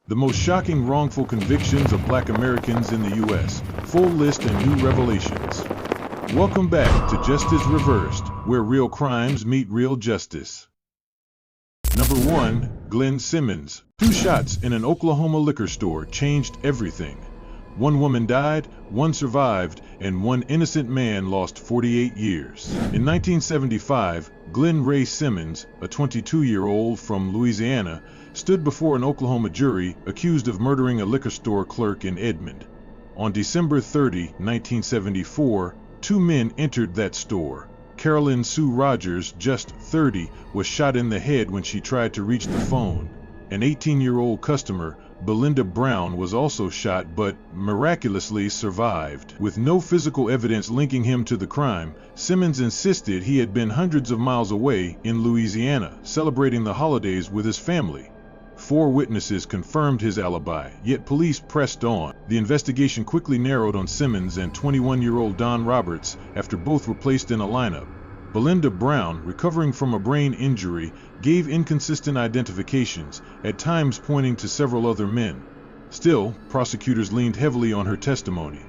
The most shocking wrongful convictions of Black Americans in the U.S. Full list and new revelations. Welcome back to Justice Reversed, where real crimes meet real justice. Number 1. Glynn Simmons. 2 shots in an Oklahoma liquor store changed everything. 1 woman died, 1 survived, and 1 innocent man lost 48 years. In 1975, Glynn Ray Simmons, a 22-year-old from Louisiana, stood before an Oklahoma jury accused of murdering a liquor store clerk in Edmond. On December 30, 1974, 2 men entered that store. Carolyn Sue Rogers, just 30, was shot in the head when she tried to reach the phone. An 18-year-old customer, Belinda Brown, was also shot but miraculously survived. With no physical evidence linking him to the crime, Simmons insisted he had been hundreds of miles away in Louisiana, celebrating the holidays with his family. 4 witnesses confirmed his alibi, yet police pressed on. The investigation quickly narrowed on Simmons and 21-year-old Don Roberts after both were placed in a lineup. Belinda Brown, recovering from a brain injury, gave inconsistent identifications, at times pointing to several other men. Still, prosecutors leaned heavily on her testimony.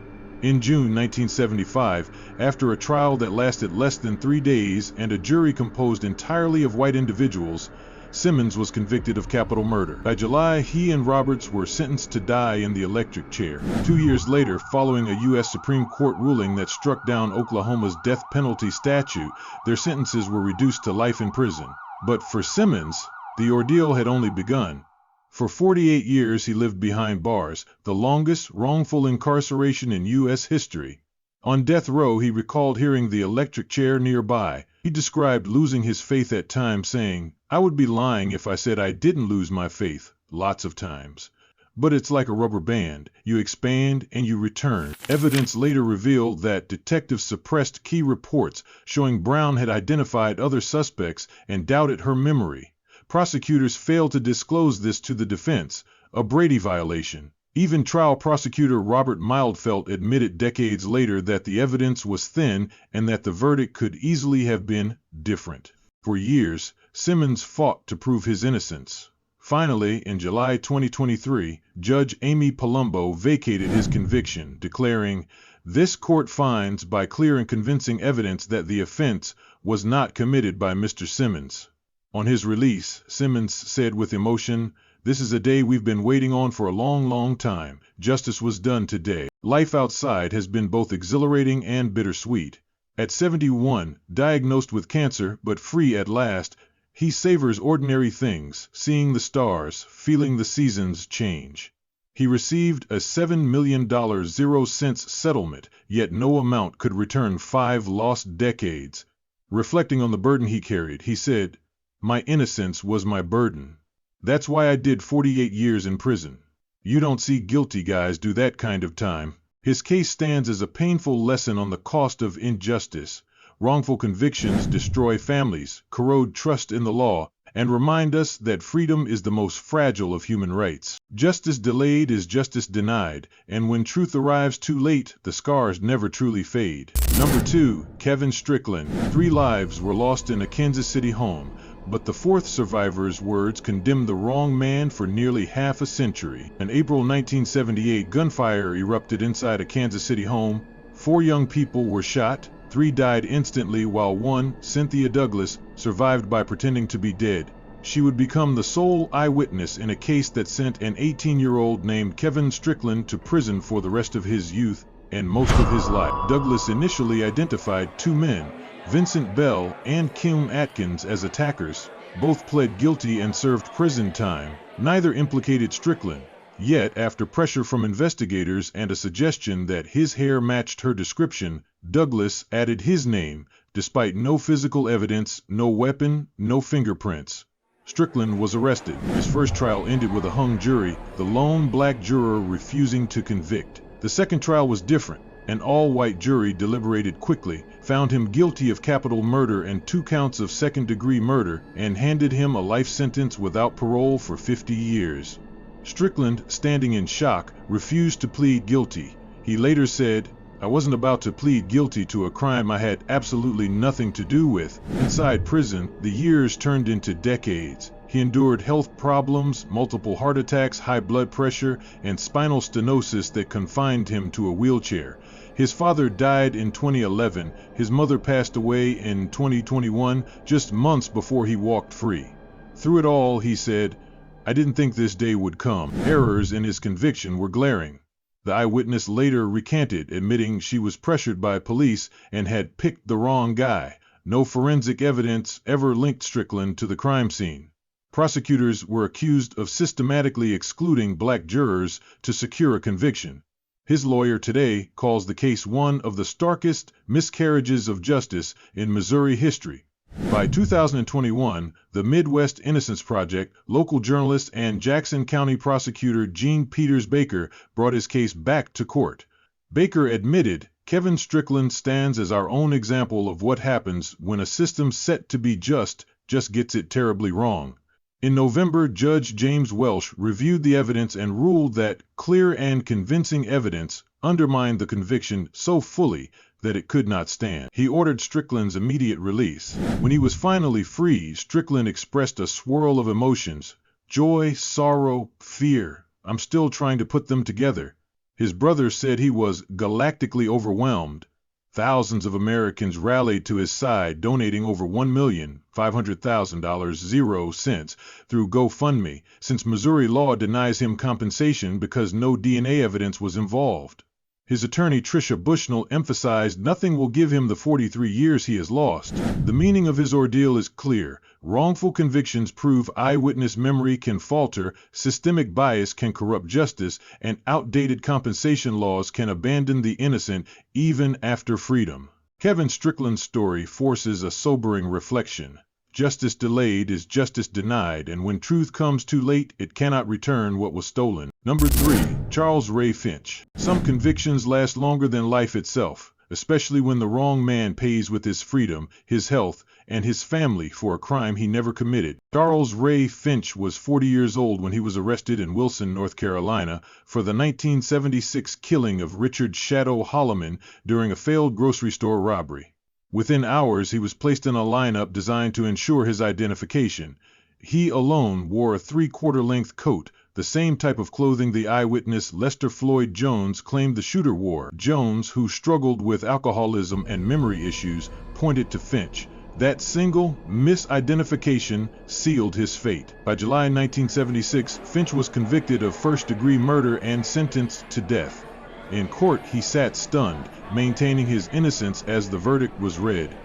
In June 1975, after a trial that lasted less than 3 days and a jury composed entirely of white individuals, Simmons was convicted of capital murder. By July, he and Roberts were sentenced to die in the electric chair. 2 years later, following a U.S. Supreme Court ruling that struck down Oklahoma's death penalty statute, their sentences were reduced to life in prison. But for Simmons, the ordeal had only begun. For 48 years he lived behind bars, the longest wrongful incarceration in U.S. history. On death row, he recalled hearing the electric chair nearby. He described losing his faith at times, saying, "I would be lying if I said I didn't lose my faith, lots of times. But it's like a rubber band. You expand and you return." Evidence later revealed that detectives suppressed key reports showing Brown had identified other suspects and doubted her memory. Prosecutors failed to disclose this to the defense, a Brady violation. Even trial prosecutor Robert Mildfelt admitted decades later that the evidence was thin and that the verdict could easily have been different. For years, Simmons fought to prove his innocence. Finally, in July 2023, Judge Amy Palumbo vacated his conviction, declaring, "This court finds by clear and convincing evidence that the offense was not committed by Mr. Simmons." On his release, Simmons said with emotion, "This is a day we've been waiting on for a long, long time. Justice was done today." Life outside has been both exhilarating and bittersweet. At 71, diagnosed with cancer but free at last, he savors ordinary things, seeing the stars, feeling the seasons change. He received a $7 million 0-cents settlement, yet no amount could return 5 lost decades. Reflecting on the burden he carried, he said, "My innocence was my burden. That's why I did 48 years in prison. You don't see guilty guys do that kind of time." His case stands as a painful lesson on the cost of injustice. Wrongful convictions destroy families, corrode trust in the law, and remind us that freedom is the most fragile of human rights. Justice delayed is justice denied, and when truth arrives too late, the scars never truly fade. Number 2. Kevin Strickland. 3 lives were lost in a Kansas City home, but the 4th survivor's words condemned the wrong man for nearly half a century. In April 1978, gunfire erupted inside a Kansas City home. 4 young people were shot. 3 died instantly while 1, Cynthia Douglas, survived by pretending to be dead. She would become the sole eyewitness in a case that sent an 18-year-old named Kevin Strickland to prison for the rest of his youth and most of his life. Douglas initially identified 2 men, Vincent Bell and Kim Atkins, as attackers. Both pled guilty and served prison time. Neither implicated Strickland. Yet, after pressure from investigators and a suggestion that his hair matched her description, Douglas added his name, despite no physical evidence, no weapon, no fingerprints. Strickland was arrested. His first trial ended with a hung jury, the lone black juror refusing to convict. The second trial was different. An all-white jury deliberated quickly, found him guilty of capital murder and 2 counts of second-degree murder, and handed him a life sentence without parole for 50 years. Strickland, standing in shock, refused to plead guilty. He later said, "I wasn't about to plead guilty to a crime I had absolutely nothing to do with." Inside prison, the years turned into decades. He endured health problems, multiple heart attacks, high blood pressure, and spinal stenosis that confined him to a wheelchair. His father died in 2011. His mother passed away in 2021, just months before he walked free. Through it all, he said, "I didn't think this day would come." Errors in his conviction were glaring. The eyewitness later recanted, admitting she was pressured by police and had picked the wrong guy. No forensic evidence ever linked Strickland to the crime scene. Prosecutors were accused of systematically excluding black jurors to secure a conviction. His lawyer today calls the case one of the starkest miscarriages of justice in Missouri history. By 2021, the Midwest Innocence Project, local journalist and Jackson County prosecutor Gene Peters Baker brought his case back to court. Baker admitted, "Kevin Strickland stands as our own example of what happens when a system set to be just gets it terribly wrong." In November, Judge James Welsh reviewed the evidence and ruled that clear and convincing evidence undermined the conviction so fully that it could not stand. He ordered Strickland's immediate release. When he was finally free, Strickland expressed a swirl of emotions: joy, sorrow, fear. "I'm still trying to put them together." His brother said he was galactically overwhelmed. Thousands of Americans rallied to his side, donating over $1,500,000 through GoFundMe, since Missouri law denies him compensation because no DNA evidence was involved. His attorney Tricia Bushnell emphasized nothing will give him the 43 years he has lost. The meaning of his ordeal is clear. Wrongful convictions prove eyewitness memory can falter, systemic bias can corrupt justice, and outdated compensation laws can abandon the innocent even after freedom. Kevin Strickland's story forces a sobering reflection. Justice delayed is justice denied, and when truth comes too late, it cannot return what was stolen. Number 3. Charles Ray Finch. Some convictions last longer than life itself, especially when the wrong man pays with his freedom, his health, and his family for a crime he never committed. Charles Ray Finch was 40 years old when he was arrested in Wilson, North Carolina, for the 1976 killing of Richard Shadow Holloman during a failed grocery store robbery. Within hours, he was placed in a lineup designed to ensure his identification. He alone wore a 3/4-length coat, the same type of clothing the eyewitness Lester Floyd Jones claimed the shooter wore. Jones, who struggled with alcoholism and memory issues, pointed to Finch. That single misidentification sealed his fate. By July 1976, Finch was convicted of first-degree murder and sentenced to death. In court, he sat stunned, maintaining his innocence as the verdict was read.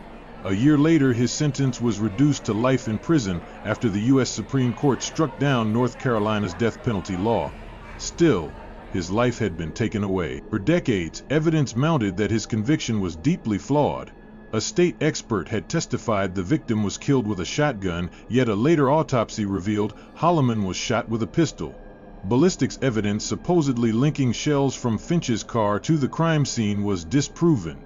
A year later, his sentence was reduced to life in prison after the U.S. Supreme Court struck down North Carolina's death penalty law. Still, his life had been taken away. For decades, evidence mounted that his conviction was deeply flawed. A state expert had testified the victim was killed with a shotgun, yet a later autopsy revealed Holloman was shot with a pistol. Ballistics evidence supposedly linking shells from Finch's car to the crime scene was disproven.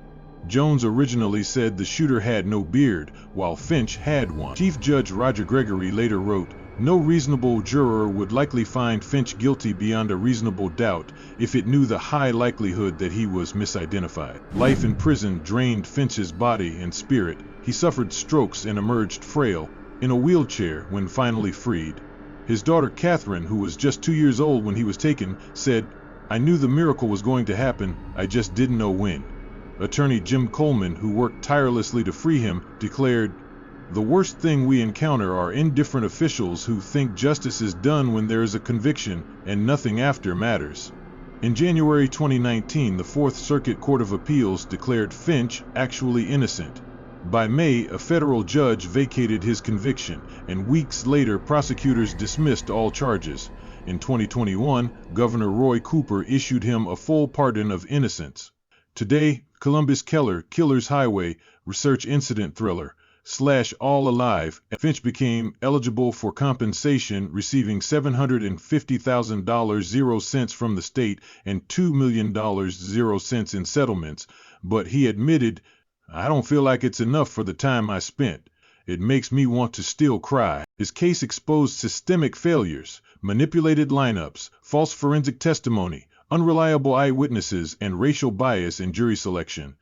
Jones originally said the shooter had no beard, while Finch had one. Chief Judge Roger Gregory later wrote, "No reasonable juror would likely find Finch guilty beyond a reasonable doubt if it knew the high likelihood that he was misidentified." Life in prison drained Finch's body and spirit. He suffered strokes and emerged frail, in a wheelchair when finally freed. His daughter Catherine, who was just 2 years old when he was taken, said, "I knew the miracle was going to happen, I just didn't know when." Attorney Jim Coleman, who worked tirelessly to free him, declared, "The worst thing we encounter are indifferent officials who think justice is done when there is a conviction and nothing after matters." In January 2019, the Fourth Circuit Court of Appeals declared Finch actually innocent. By May, a federal judge vacated his conviction, and weeks later prosecutors dismissed all charges. In 2021, Governor Roy Cooper issued him a full pardon of innocence. Today, Columbus Keller, Killer's Highway, research incident thriller, / All Alive, Finch became eligible for compensation, receiving $750,000 from the state and $2 million in settlements, but he admitted, "I don't feel like it's enough for the time I spent. It makes me want to still cry." His case exposed systemic failures, manipulated lineups, false forensic testimony, unreliable eyewitnesses, and racial bias in jury selection.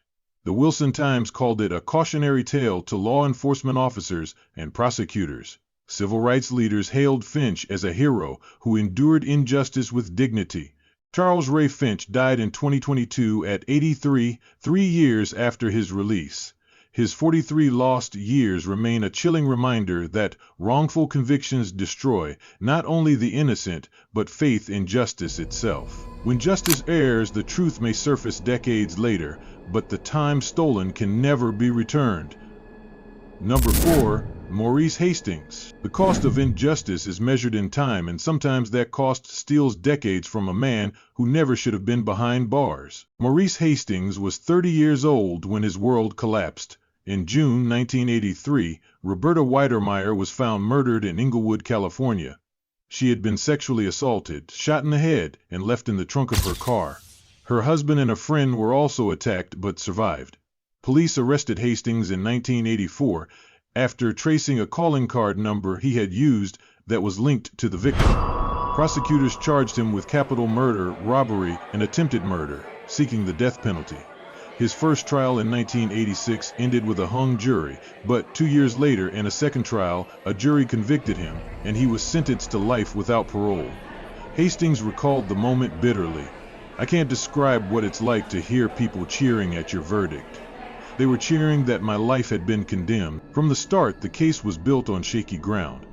The Wilson Times called it a cautionary tale to law enforcement officers and prosecutors. Civil rights leaders hailed Finch as a hero who endured injustice with dignity. Charles Ray Finch died in 2022 at 83, 3 years after his release. His 43 lost years remain a chilling reminder that wrongful convictions destroy not only the innocent, but faith in justice itself. When justice errs, the truth may surface decades later, but the time stolen can never be returned. Number 4. Maurice Hastings. The cost of injustice is measured in time, and sometimes that cost steals decades from a man who never should have been behind bars. Maurice Hastings was 30 years old when his world collapsed. In June 1983, Roberta Weidermeyer was found murdered in Inglewood, California. She had been sexually assaulted, shot in the head, and left in the trunk of her car. Her husband and a friend were also attacked but survived. Police arrested Hastings in 1984 after tracing a calling card number he had used that was linked to the victim. Prosecutors charged him with capital murder, robbery, and attempted murder, seeking the death penalty. His first trial in 1986 ended with a hung jury, but 2 years later, in a second trial, a jury convicted him, and he was sentenced to life without parole. Hastings recalled the moment bitterly. "I can't describe what it's like to hear people cheering at your verdict. They were cheering that my life had been condemned." From the start, the case was built on shaky ground.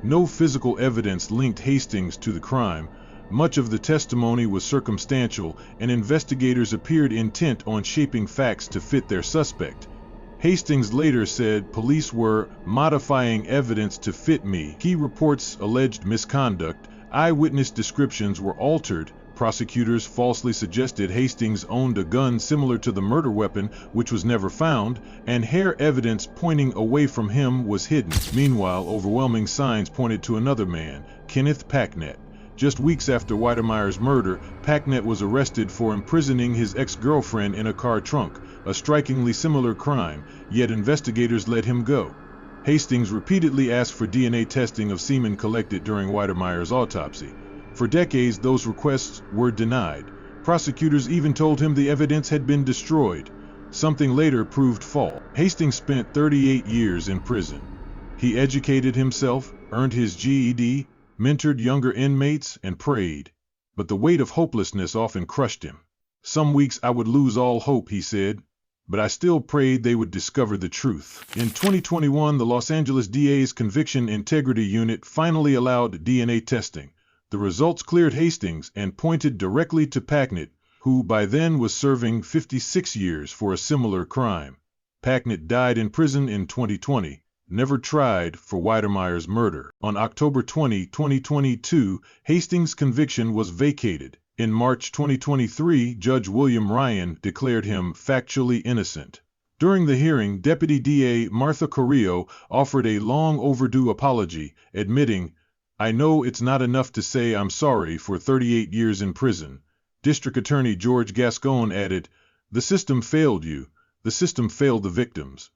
No physical evidence linked Hastings to the crime. Much of the testimony was circumstantial, and investigators appeared intent on shaping facts to fit their suspect. Hastings later said police were modifying evidence to fit me. Key reports alleged misconduct. Eyewitness descriptions were altered. Prosecutors falsely suggested Hastings owned a gun similar to the murder weapon, which was never found, and hair evidence pointing away from him was hidden. Meanwhile, overwhelming signs pointed to another man, Kenneth Packnett. Just weeks after Weidermeyer's murder, Packnett was arrested for imprisoning his ex-girlfriend in a car trunk, a strikingly similar crime, yet investigators let him go. Hastings repeatedly asked for DNA testing of semen collected during Weidermeyer's autopsy. For decades, those requests were denied. Prosecutors even told him the evidence had been destroyed. Something later proved false. Hastings spent 38 years in prison. He educated himself, earned his GED, mentored younger inmates, and prayed. But the weight of hopelessness often crushed him. "Some weeks I would lose all hope," he said, "but I still prayed they would discover the truth." In 2021, the Los Angeles DA's Conviction Integrity Unit finally allowed DNA testing. The results cleared Hastings and pointed directly to Packnett, who by then was serving 56 years for a similar crime. Packnett died in prison in 2020. Never tried for Weidermeyer's murder. On October 20, 2022, Hastings' conviction was vacated. In March 2023, Judge William Ryan declared him factually innocent. During the hearing, Deputy DA Martha Carrillo offered a long overdue apology, admitting, "I know it's not enough to say I'm sorry for 38 years in prison." District Attorney George Gascon added, "The system failed you. The system failed the victims."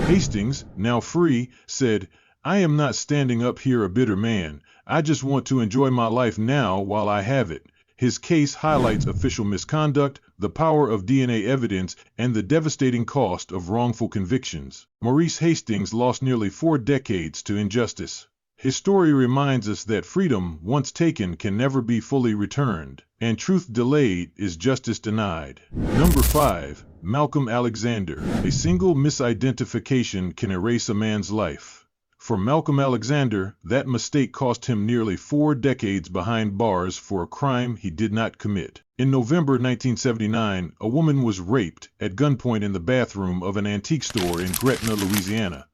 Hastings, now free, said, "I am not standing up here a bitter man. I just want to enjoy my life now while I have it." His case highlights official misconduct, the power of DNA evidence, and the devastating cost of wrongful convictions. Maurice Hastings lost nearly 4 decades to injustice. His story reminds us that freedom, once taken, can never be fully returned, and truth delayed is justice denied. Number 5. Malcolm Alexander. A single misidentification can erase a man's life. For Malcolm Alexander, that mistake cost him nearly 4 decades behind bars for a crime he did not commit. In November 1979, a woman was raped at gunpoint in the bathroom of an antique store in Gretna, Louisiana.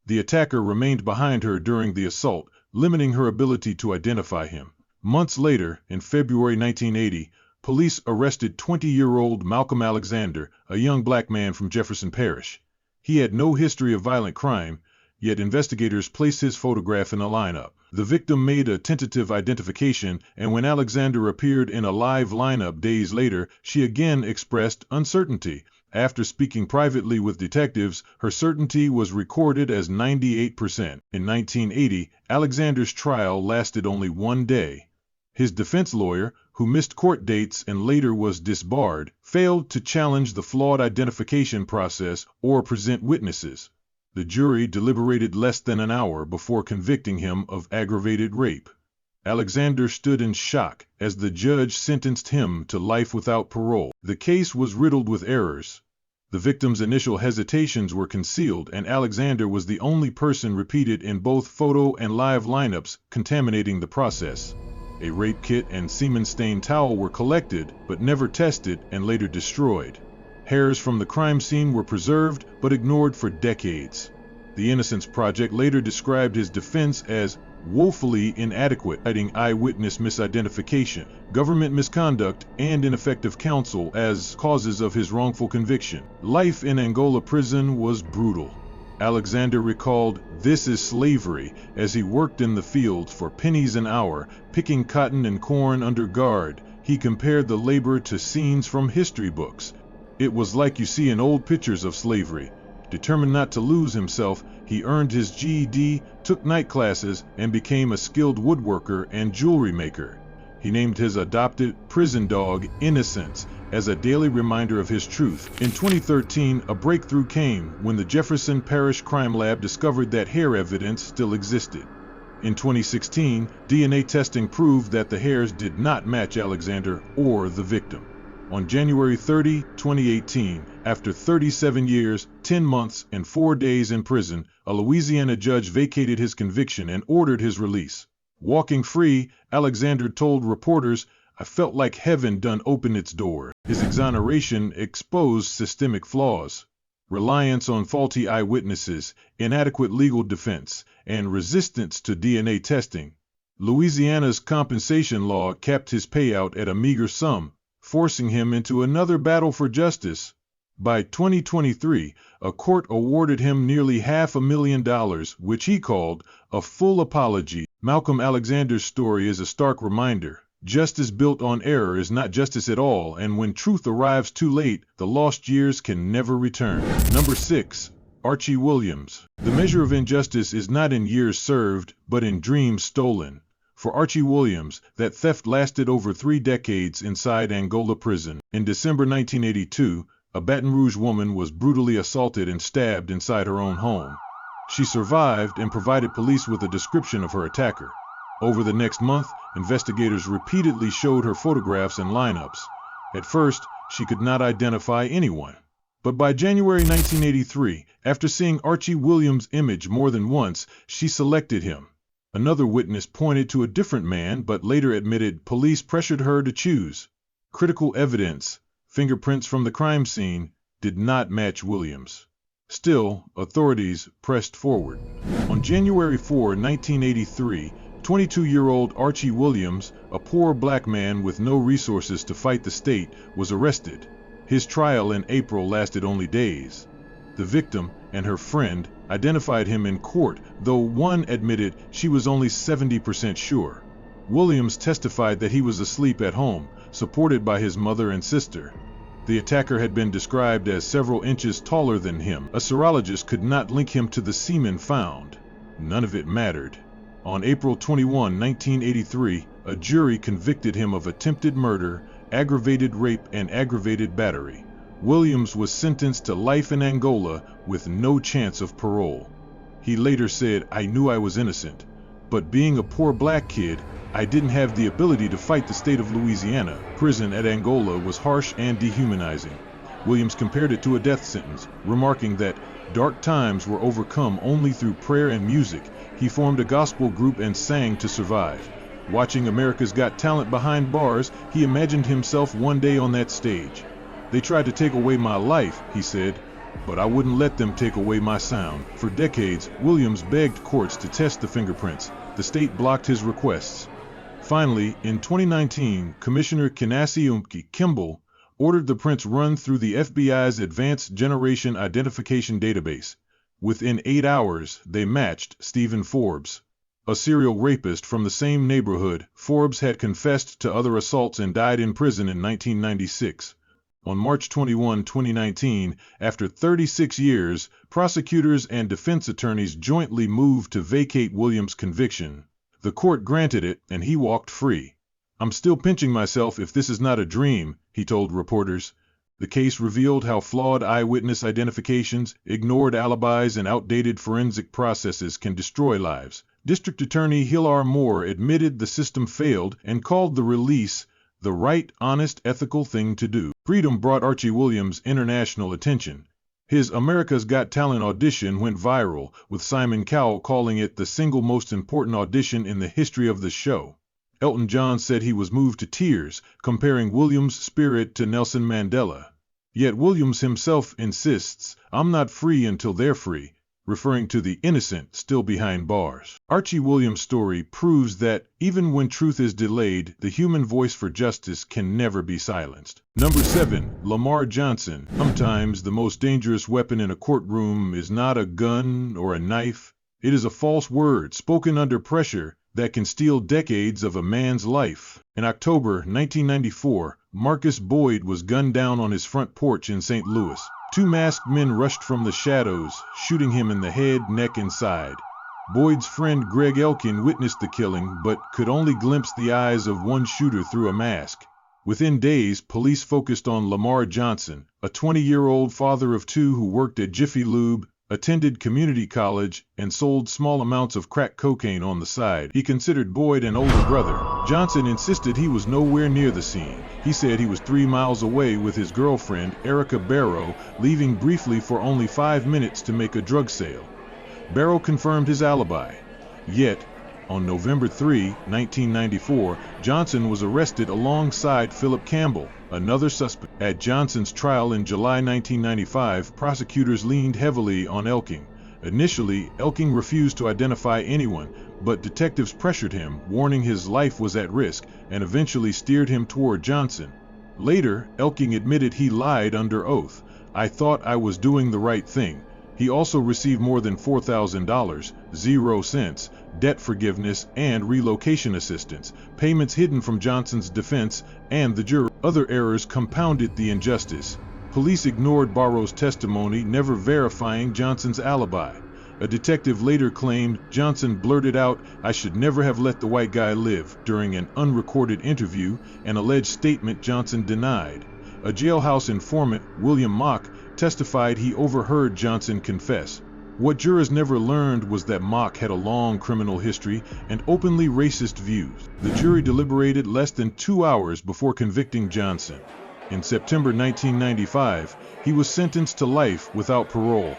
The attacker remained behind her during the assault, limiting her ability to identify him. Months later, in February 1980, police arrested 20-year-old Malcolm Alexander, a young black man from Jefferson Parish. He had no history of violent crime, yet investigators placed his photograph in a lineup. The victim made a tentative identification, and when Alexander appeared in a live lineup days later, she again expressed uncertainty. After speaking privately with detectives, her certainty was recorded as 98%. In 1980, Alexander's trial lasted only 1 day. His defense lawyer, who missed court dates and later was disbarred, failed to challenge the flawed identification process or present witnesses. The jury deliberated less than an hour before convicting him of aggravated rape. Alexander stood in shock as the judge sentenced him to life without parole. The case was riddled with errors. The victim's initial hesitations were concealed, and Alexander was the only person repeated in both photo and live lineups, contaminating the process. A rape kit and semen-stained towel were collected, but never tested and later destroyed. Hairs from the crime scene were preserved, but ignored for decades. The Innocence Project later described his defense as woefully inadequate, citing eyewitness misidentification, government misconduct, and ineffective counsel as causes of his wrongful conviction. Life in Angola prison was brutal. Alexander recalled, "This is slavery," as he worked in the fields for pennies an hour, picking cotton and corn under guard. He compared the labor to scenes from history books. It was like you see in old pictures of slavery. Determined not to lose himself, he earned his GED, took night classes, and became a skilled woodworker and jewelry maker. He named his adopted prison dog Innocence as a daily reminder of his truth. In 2013, a breakthrough came when the Jefferson Parish Crime Lab discovered that hair evidence still existed. In 2016, DNA testing proved that the hairs did not match Alexander or the victim. On January 30, 2018, after 37 years, 10 months, and 4 days in prison, a Louisiana judge vacated his conviction and ordered his release. Walking free, Alexander told reporters, "I felt like heaven done opened its door." His exoneration exposed systemic flaws. Reliance on faulty eyewitnesses, inadequate legal defense, and resistance to DNA testing. Louisiana's compensation law capped his payout at a meager sum, forcing him into another battle for justice. By 2023, a court awarded him nearly $500,000, which he called a full apology. Malcolm Alexander's story is a stark reminder. Justice built on error is not justice at all, and when truth arrives too late, the lost years can never return. Number 6. Archie Williams. The measure of injustice is not in years served, but in dreams stolen. For Archie Williams, that theft lasted over 3 decades inside Angola prison. In December 1982, a Baton Rouge woman was brutally assaulted and stabbed inside her own home. She survived and provided police with a description of her attacker. Over the next month, investigators repeatedly showed her photographs and lineups. At first, she could not identify anyone. But by January 1983, after seeing Archie Williams' image more than once, she selected him. Another witness pointed to a different man but later admitted police pressured her to choose. Critical evidence, fingerprints from the crime scene, did not match Williams. Still, authorities pressed forward. On January 4, 1983, 22-year-old Archie Williams, a poor black man with no resources to fight the state, was arrested. His trial in April lasted only days. The victim and her friend identified him in court, though one admitted she was only 70% sure. Williams testified that he was asleep at home, supported by his mother and sister. The attacker had been described as several inches taller than him. A serologist could not link him to the semen found. None of it mattered. On April 21, 1983, a jury convicted him of attempted murder, aggravated rape, and aggravated battery. Williams was sentenced to life in Angola with no chance of parole. He later said, "I knew I was innocent, but being a poor black kid, I didn't have the ability to fight the state of Louisiana. Prison at Angola was harsh and dehumanizing." Williams compared it to a death sentence, remarking that dark times were overcome only through prayer and music. He formed a gospel group and sang to survive. Watching America's Got Talent behind bars, he imagined himself one day on that stage. "They tried to take away my life," he said, "but I wouldn't let them take away my sound." For decades, Williams begged courts to test the fingerprints. The state blocked his requests. Finally, in 2019, Commissioner Kenasi Kimball ordered the prints run through the FBI's Advanced Generation Identification Database. Within 8 hours, they matched Stephen Forbes. A serial rapist from the same neighborhood. Forbes had confessed to other assaults and died in prison in 1996. On March 21, 2019, after 36 years, prosecutors and defense attorneys jointly moved to vacate Williams' conviction. The court granted it, and he walked free. "I'm still pinching myself if this is not a dream," he told reporters. The case revealed how flawed eyewitness identifications, ignored alibis, and outdated forensic processes can destroy lives. District Attorney Hill R. Moore admitted the system failed and called the release the right, honest, ethical thing to do. Freedom brought Archie Williams international attention. His America's Got Talent audition went viral, with Simon Cowell calling it the single most important audition in the history of the show. Elton John said he was moved to tears, comparing Williams' spirit to Nelson Mandela. Yet Williams himself insists, "I'm not free until they're free," referring to the innocent still behind bars. Archie Williams' story proves that, even when truth is delayed, the human voice for justice can never be silenced. Number 7. Lamar Johnson. Sometimes the most dangerous weapon in a courtroom is not a gun or a knife. It is a false word spoken under pressure that can steal decades of a man's life. In October 1994, Marcus Boyd was gunned down on his front porch in St. Louis. Two masked men rushed from the shadows, shooting him in the head, neck, and side. Boyd's friend Greg Elkin witnessed the killing, but could only glimpse the eyes of one shooter through a mask. Within days, police focused on Lamar Johnson, a 20-year-old father of two who worked at Jiffy Lube, attended community college, and sold small amounts of crack cocaine on the side. He considered Boyd an older brother. Johnson insisted he was nowhere near the scene. He said he was 3 miles away with his girlfriend, Erica Barrow, leaving briefly for only 5 minutes to make a drug sale. Barrow confirmed his alibi. Yet, on November 3, 1994, Johnson was arrested alongside Philip Campbell, another suspect. At Johnson's trial in July 1995, prosecutors leaned heavily on Elking. Initially, Elking refused to identify anyone, but detectives pressured him, warning his life was at risk, and eventually steered him toward Johnson. Later, Elking admitted he lied under oath. "I thought I was doing the right thing." He also received more than $4,000, 0 cents, debt forgiveness, and relocation assistance, payments hidden from Johnson's defense and the jury. Other errors compounded the injustice. Police ignored Barrow's testimony, never verifying Johnson's alibi. A detective later claimed Johnson blurted out, "I should never have let the white guy live," during an unrecorded interview, an alleged statement Johnson denied. A jailhouse informant, William Mock, testified he overheard Johnson confess. What jurors never learned was that Mock had a long criminal history and openly racist views. The jury deliberated less than 2 hours before convicting Johnson. In September 1995, he was sentenced to life without parole.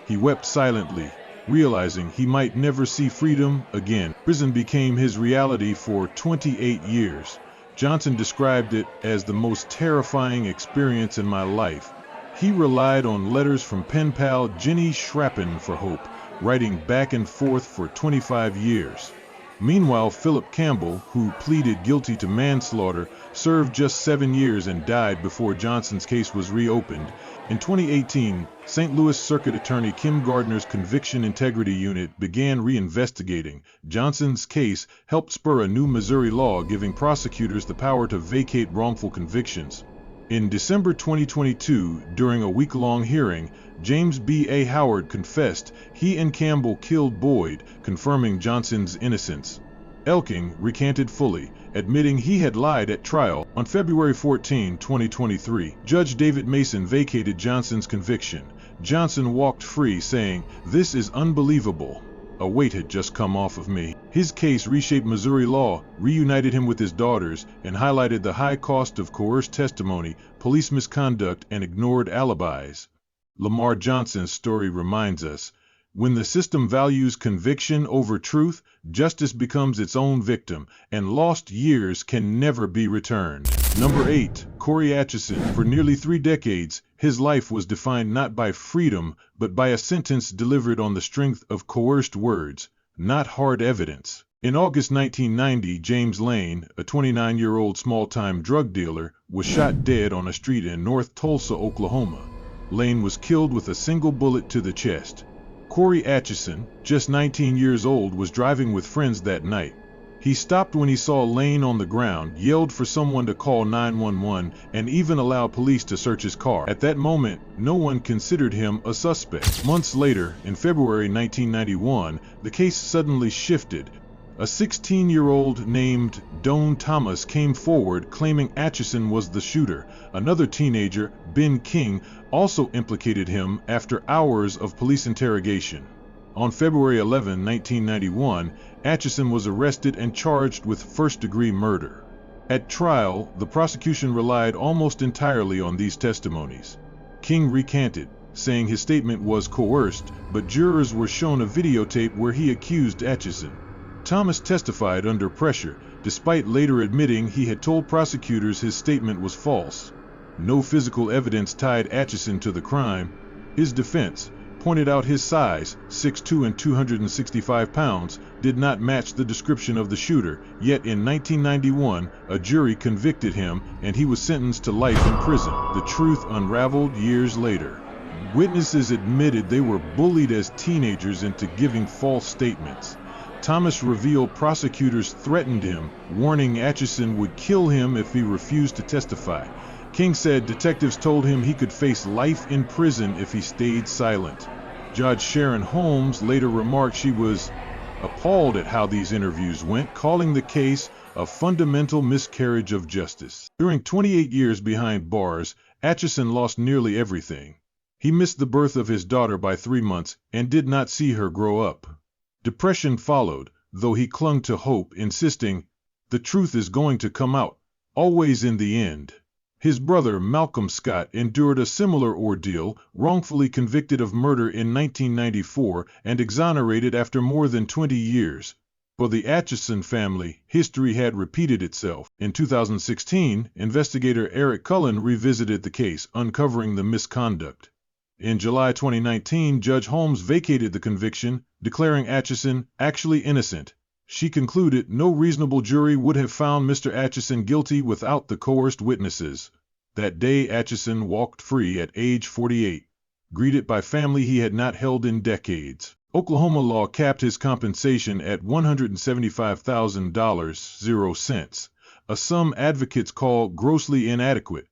He wept silently, realizing he might never see freedom again. Prison became his reality for 28 years. Johnson described it as the most terrifying experience in my life. He relied on letters from pen pal Jenny Schrappen for hope, writing back and forth for 25 years. Meanwhile, Philip Campbell, who pleaded guilty to manslaughter, served just 7 years and died before Johnson's case was reopened. In 2018, St. Louis Circuit Attorney Kim Gardner's Conviction Integrity Unit began reinvestigating Johnson's case, helped spur a new Missouri law giving prosecutors the power to vacate wrongful convictions. In December 2022, during a week-long hearing, James B. A. Howard confessed he and Campbell killed Boyd, confirming Johnson's innocence. Elking recanted fully, admitting he had lied at trial. On February 14, 2023, Judge David Mason vacated Johnson's conviction. Johnson walked free, saying, "This is unbelievable. A weight had just come off of me." His case reshaped Missouri law, reunited him with his daughters, and highlighted the high cost of coerced testimony, police misconduct, and ignored alibis. Lamar Johnson's story reminds us, when the system values conviction over truth, justice becomes its own victim, and lost years can never be returned. Number 8. Corey Atchison. For nearly 3 decades, his life was defined not by freedom, but by a sentence delivered on the strength of coerced words, not hard evidence. In August 1990, James Lane, a 29-year-old small-time drug dealer, was shot dead on a street in North Tulsa, Oklahoma. Lane was killed with a single bullet to the chest. Corey Atchison, just 19 years old, was driving with friends that night. He stopped when he saw Lane on the ground, yelled for someone to call 911, and even allowed police to search his car. At that moment, no one considered him a suspect. Months later, in February 1991, the case suddenly shifted. A 16-year-old named Doan Thomas came forward claiming Atchison was the shooter. Another teenager, Ben King, also implicated him after hours of police interrogation. On February 11, 1991, Atchison was arrested and charged with first-degree murder. At trial, the prosecution relied almost entirely on these testimonies. King recanted, saying his statement was coerced, but jurors were shown a videotape where he accused Atchison. Thomas testified under pressure, despite later admitting he had told prosecutors his statement was false. No physical evidence tied Atchison to the crime. His defense pointed out his size, 6'2" and 265 pounds, did not match the description of the shooter, yet in 1991, a jury convicted him and he was sentenced to life in prison. The truth unraveled years later. Witnesses admitted they were bullied as teenagers into giving false statements. Thomas revealed prosecutors threatened him, warning Atchison would kill him if he refused to testify. King said detectives told him he could face life in prison if he stayed silent. Judge Sharon Holmes later remarked she was appalled at how these interviews went, calling the case a fundamental miscarriage of justice. During 28 years behind bars, Atchison lost nearly everything. He missed the birth of his daughter by 3 months and did not see her grow up. Depression followed, though he clung to hope, insisting, "The truth is going to come out, always in the end." His brother, Malcolm Scott, endured a similar ordeal, wrongfully convicted of murder in 1994 and exonerated after more than 20 years. For the Atchison family, history had repeated itself. In 2016, investigator Eric Cullen revisited the case, uncovering the misconduct. In July 2019, Judge Holmes vacated the conviction, declaring Atchison actually innocent. She concluded no reasonable jury would have found Mr. Atchison guilty without the coerced witnesses. That day, Atchison walked free at age 48, greeted by family he had not held in decades. Oklahoma law capped his compensation at $175,000, a sum advocates call grossly inadequate.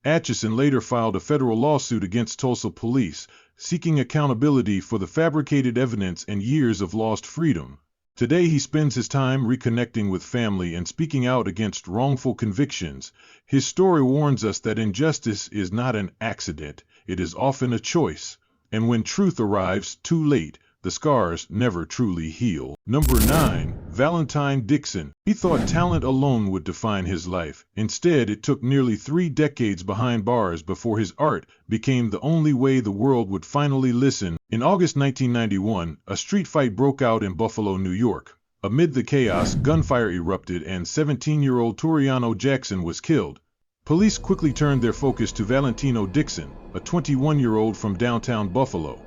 Atchison later filed a federal lawsuit against Tulsa police, seeking accountability for the fabricated evidence and years of lost freedom. Today he spends his time reconnecting with family and speaking out against wrongful convictions. His story warns us that injustice is not an accident, it is often a choice. And when truth arrives too late, the scars never truly heal. Number 9. Valentine Dixon. He thought talent alone would define his life. Instead, it took nearly 3 decades behind bars before his art became the only way the world would finally listen. In August 1991, a street fight broke out in Buffalo, New York. Amid the chaos, gunfire erupted and 17-year-old Toriano Jackson was killed. Police quickly turned their focus to Valentino Dixon, a 21-year-old from downtown Buffalo.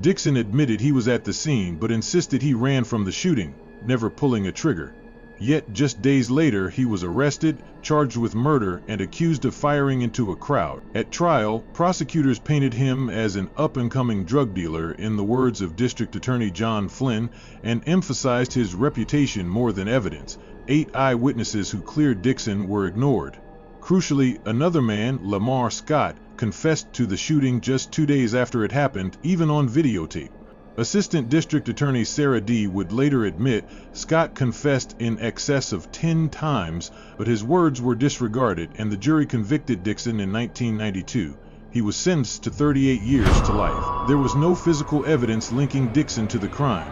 Dixon admitted he was at the scene but insisted he ran from the shooting, never pulling a trigger. Yet just days later he was arrested, charged with murder, and accused of firing into a crowd. At trial, prosecutors painted him as an up-and-coming drug dealer, in the words of District Attorney John Flynn, and emphasized his reputation more than evidence. 8 eyewitnesses who cleared Dixon were ignored. Crucially, another man, Lamar Scott, confessed to the shooting just 2 days after it happened, even on videotape. Assistant District Attorney Sarah D. would later admit Scott confessed in excess of 10 times, but his words were disregarded and the jury convicted Dixon in 1992. He was sentenced to 38 years to life. There was no physical evidence linking Dixon to the crime.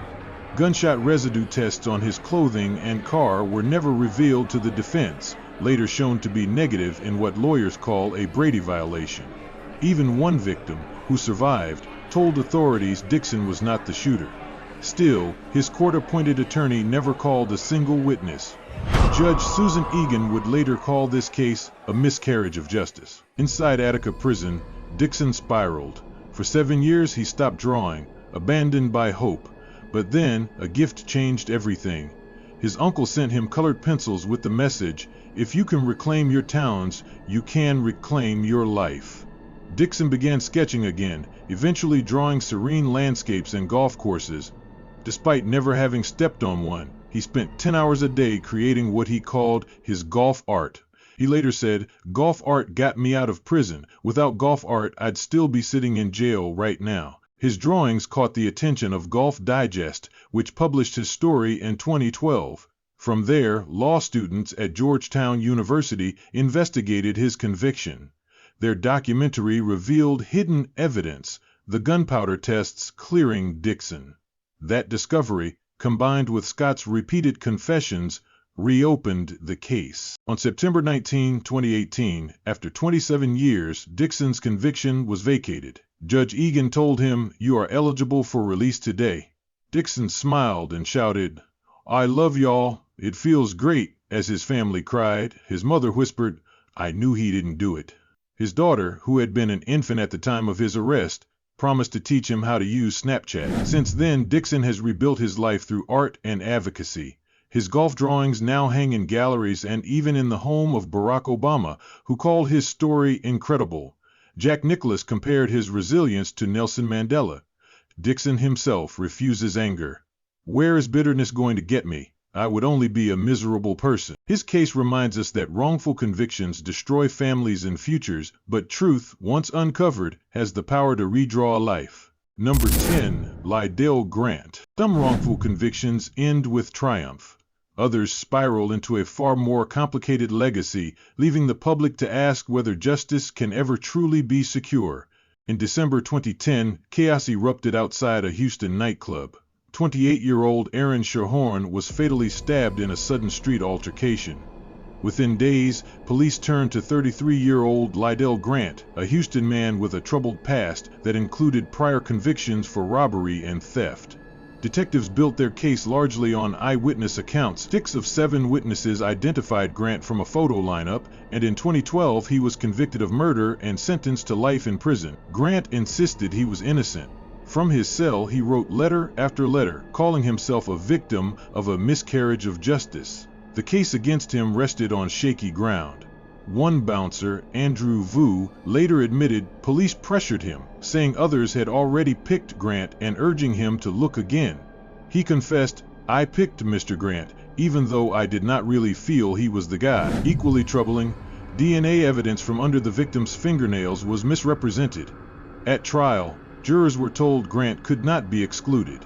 Gunshot residue tests on his clothing and car were never revealed to the defense, later shown to be negative in what lawyers call a Brady violation. Even one victim, who survived, told authorities Dixon was not the shooter. Still, his court-appointed attorney never called a single witness. Judge Susan Egan would later call this case a miscarriage of justice. Inside Attica prison, Dixon spiraled. For 7 years he stopped drawing, abandoned by hope. But then, a gift changed everything. His uncle sent him colored pencils with the message, "If you can reclaim your towns, you can reclaim your life." Dixon began sketching again, eventually drawing serene landscapes and golf courses. Despite never having stepped on one, he spent 10 hours a day creating what he called his golf art. He later said, "Golf art got me out of prison. Without golf art, I'd still be sitting in jail right now." His drawings caught the attention of Golf Digest, which published his story in 2012. From there, law students at Georgetown University investigated his conviction. Their documentary revealed hidden evidence, the gunpowder tests clearing Dixon. That discovery, combined with Scott's repeated confessions, reopened the case. On September 19, 2018, after 27 years, Dixon's conviction was vacated. Judge Egan told him, "You are eligible for release today." Dixon smiled and shouted, "I love y'all, it feels great," as his family cried. His mother whispered, "I knew he didn't do it." His daughter, who had been an infant at the time of his arrest, promised to teach him how to use Snapchat. Since then, Dixon has rebuilt his life through art and advocacy. His golf drawings now hang in galleries and even in the home of Barack Obama, who called his story incredible. Jack Nicklaus compared his resilience to Nelson Mandela. Dixon himself refuses anger. "Where is bitterness going to get me? I would only be a miserable person." His case reminds us that wrongful convictions destroy families and futures, but truth, once uncovered, has the power to redraw a life. Number 10. Lydell Grant. Some wrongful convictions end with triumph. Others spiral into a far more complicated legacy, leaving the public to ask whether justice can ever truly be secure. In December 2010, chaos erupted outside a Houston nightclub. 28-year-old Aaron Shahorn was fatally stabbed in a sudden street altercation. Within days, police turned to 33-year-old Lydell Grant, a Houston man with a troubled past that included prior convictions for robbery and theft. Detectives built their case largely on eyewitness accounts. 6 of 7 witnesses identified Grant from a photo lineup, and in 2012 he was convicted of murder and sentenced to life in prison. Grant insisted he was innocent. From his cell, he wrote letter after letter, calling himself a victim of a miscarriage of justice. The case against him rested on shaky ground. One bouncer, Andrew Vu, later admitted police pressured him, saying others had already picked Grant and urging him to look again. He confessed, "I picked Mr. Grant, even though I did not really feel he was the guy." Equally troubling, DNA evidence from under the victim's fingernails was misrepresented. At trial, jurors were told Grant could not be excluded.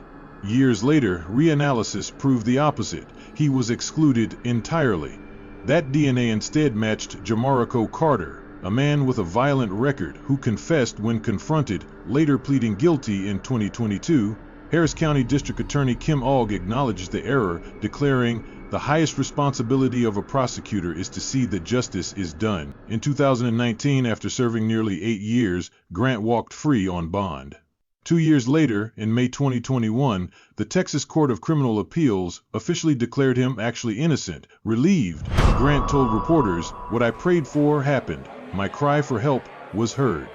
Years later, reanalysis proved the opposite. He was excluded entirely. That DNA instead matched Jamarico Carter, a man with a violent record who confessed when confronted, later pleading guilty in 2022. Harris County District Attorney Kim Ogg acknowledged the error, declaring, "The highest responsibility of a prosecutor is to see that justice is done." In 2019, after serving nearly 8 years, Grant walked free on bond. 2 years later, in May 2021, the Texas Court of Criminal Appeals officially declared him actually innocent. Relieved, Grant told reporters, "What I prayed for happened. My cry for help was heard."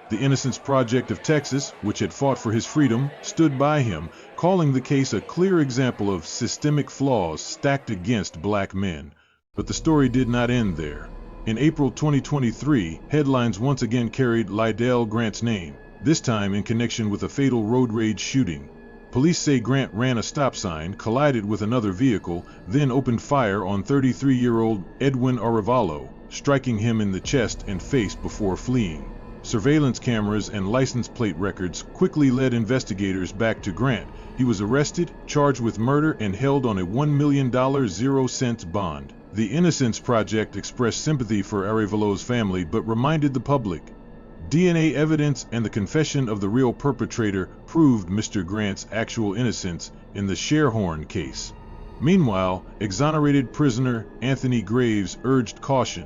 The Innocence Project of Texas, which had fought for his freedom, stood by him, calling the case a clear example of systemic flaws stacked against black men. But the story did not end there. In April 2023, headlines once again carried Lydell Grant's name, this time in connection with a fatal road rage shooting. Police say Grant ran a stop sign, collided with another vehicle, then opened fire on 33-year-old Edwin Arevalo, striking him in the chest and face before fleeing. Surveillance cameras and license plate records quickly led investigators back to Grant. He was arrested, charged with murder, and held on a $1 million 0-cent bond. The Innocence Project expressed sympathy for Arevalo's family but reminded the public, DNA evidence and the confession of the real perpetrator proved Mr. Grant's actual innocence in the Shahorn case. Meanwhile, exonerated prisoner Anthony Graves urged caution.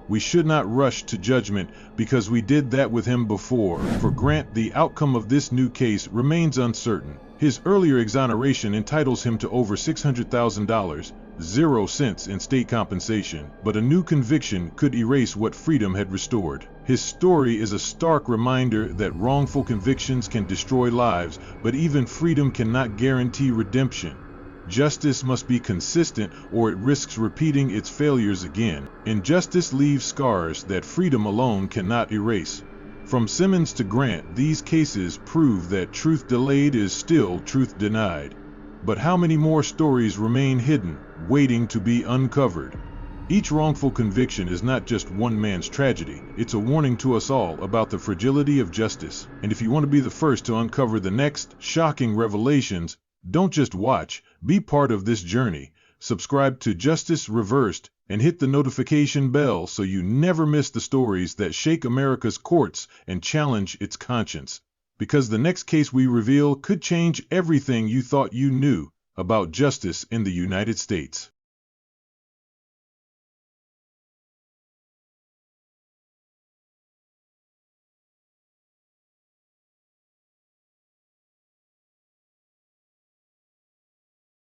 "We should not rush to judgment because we did that with him before." For Grant, the outcome of this new case remains uncertain. His earlier exoneration entitles him to over $600,000, 0 cents in state compensation, but a new conviction could erase what freedom had restored. His story is a stark reminder that wrongful convictions can destroy lives, but even freedom cannot guarantee redemption. Justice must be consistent or it risks repeating its failures again. Injustice leaves scars that freedom alone cannot erase. From Simmons to Grant, these cases prove that truth delayed is still truth denied. But how many more stories remain hidden, waiting to be uncovered? Each wrongful conviction is not just one man's tragedy, it's a warning to us all about the fragility of justice. And if you want to be the first to uncover the next shocking revelations, don't just watch, be part of this journey. subscribe to Justice Reversed, and hit the notification bell so you never miss the stories that shake America's courts and challenge its conscience. Because the next case we reveal could change everything you thought you knew about justice in the United States.